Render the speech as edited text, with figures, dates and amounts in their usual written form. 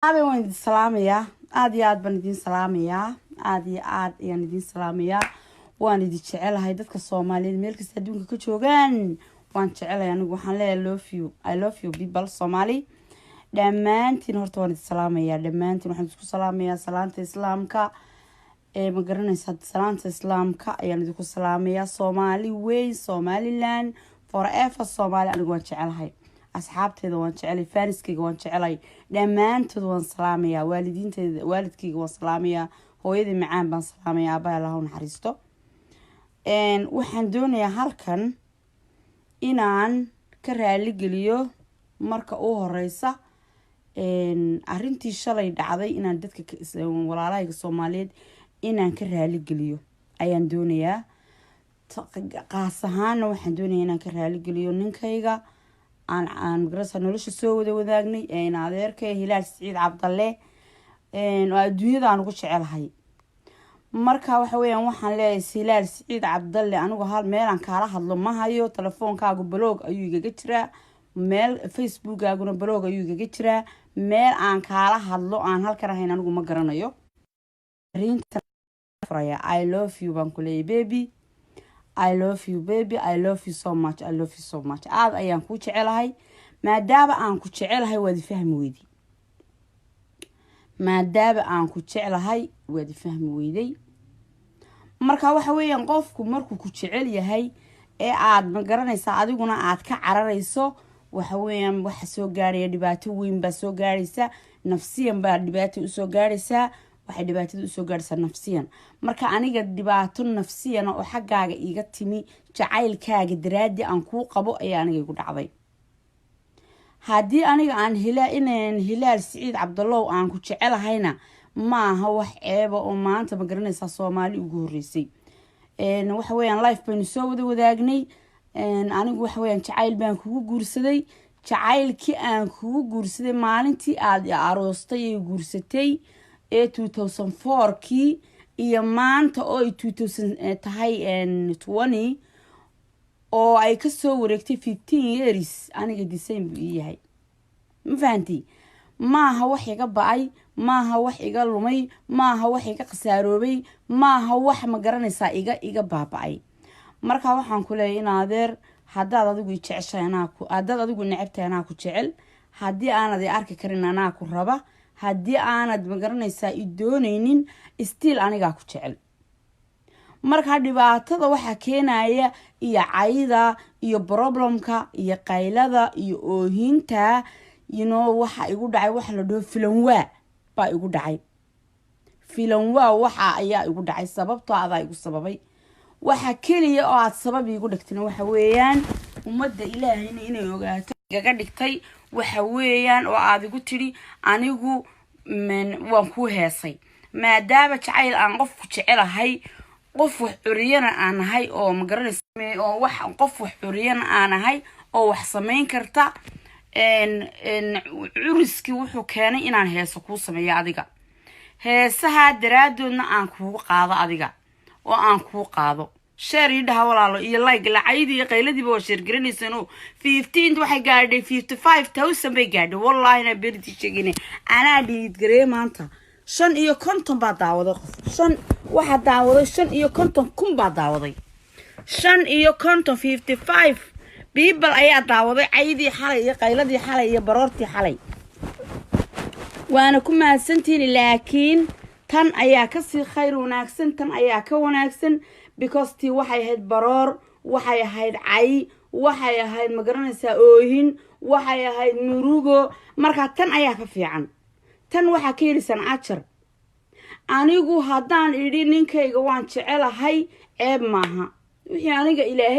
أبي وين السلام يا عادي بندين سلام يا عاد يعني دين سلام يا وأنا دي شعلة هاي دتك الصومالي الملك سدون كتشوغان وأنا شعلة يعني وحنا I love you people الصومالي دمانتين هرتوان السلام يا دمانتين وحنا تقول سلام يا سلامة إسلامك مقرن يسد سلامة إسلامك يعني تقول سلام يا صومالي وين صومالي لان forever الصومالي أنا وأنا شعلة هاي أصحابتي وان شعلي فارسكي وان شعلي دمانتود وان سلامية والدينتي والدكي وان سلامية هويدي معان بان سلامية أبايا لهون حريستو waxaan doonayaa halkan inaan ka raali geliyo marka uu horeysa arintii shalay dhacday inaan dadka walaalahayga Soomaaliyeed inaan ka raali geliyo ayaan doonayaa qaas ahaan waxaan doonayaa inaan ka raali geliyo ninkayga aan garasa nolosha soo wadaagnay adeerkay Hilaal Saciid Cabdalle oo adduunyada aan ugu jecelahay marka waxa weeyaan waxaan leeyahay Hilaal Saciid Cabdalle anigu hal meel aan kala hadlo ma hayo telefoonkaagu blog ayuu igaga jiraa meel facebookaaguna blog ayuu igaga jiraa meel aan kala hadlo aan halkan ahayn anigu ma garanayo arinta faraya I love you baan ku leeyahay baby I love you baby I love you so much I love you so much aad ayaan ku jecelahay maadaama aan ku jecelahay waad fahmi weydii maadaama aan ku jecelahay waad fahmi weydii marka waxa weeyaan qofku markuu ku jecel yahay ee aad ma garanaysaa adiguna aad ka cararayso waxa weeyaan waxa soo gaaraya dhibaato weyn ba soo gaaraysa nafsiyan ba dhibaato u soo gaaraysa waxay dhibaatada u soo gaaraysaa nafsiyan marka aniga dhibaato nafsiyan oo xaggaaga iga timi jacaylkaaga daraadi aan ku qabo ayaa aniga igu dhacday haddii aniga aan Hilaal Saciid Cabdalle aan ku jecelahayna ma aha wax ceeba oo maanta ma garanaysaa Soomaali ugu horeysay waxa weeyaan life baan soo wadaagnay anigu waxa weeyaan jacayl baan kugu guursaday jacaylkii aan kugu guursaday maalintii aad aroostay ee guursatay ee 2004kii iyo maanta oo 2000 tahay 20 oo ay ka soo wareegtay 15 years aniga December yahay ma fahanti maaha wax iga ba'ay maaha wax iga lumay maaha wax iga qasaaroobay maaha wax ma garanaysaa iga baaba'ay marka waxaan ku leeyahay in adeer haddaad adigu jeceshahay haddaad adigu necebtahay anaa ku jecel haddii aanad arki karin anaa ku raba haddii aanad ma garanaysaa doonaynin still aniga ku jecel marka dhibaatada waxa keenaya iyo cayda iyo problemka iyo qaylada iyo oohinta waxa igu dhacay wax la dhaho filanwaa baa igu dhacay filanwaa waxa ayaa igu dhacay sababtoo aad igu sababay waxa kaliya oo aad sabab igu dhigtay waxa weeyaan umada Ilaahayna inay ogaato gaga dhigtay waxa weeyaan oo aad igu tiri anigu waan ku heesay maadaama jacayl aan qof ku jecelahay qof wax xuriyana aan ahay oo ma garanaysaa oo wax qof wax xuriyana aan ahay oo wax sameyn karta curiski wuxuu keenay inaan heeso ku sameeyo adiga heesaha daraadoodna aan kugu qaado adiga oo aan ku qaado share idhaha walaalo iyo like lacaydi iyo qayladiiba oo share garanaysan 15 waxay gaadhay 55000 bay gaadhay wallahi na berdi sheegine ana dhiid garee maanta 550 baa daawaday qof 5 waxa daawaday 550 kun baa daawaday 555 people ayaa daawaday caydii xalay iyo qayladii xalay iyo baroortii xalay waana ku mahadsantiin laakiin tan ayaa ka sii khayr wanaagsan tan ayaa ka wanaagsan because tii waxay ahayd baroor waxay ahayd cay waxay ahayd ma garanaysaa oohin waxay ahayd murugo marka tan ayaa ka fiican tan waxa ka helisan ajar anigu haddaan idhi ninkayga waan jecelahay ceeb maaha wixii aniga Ilaahay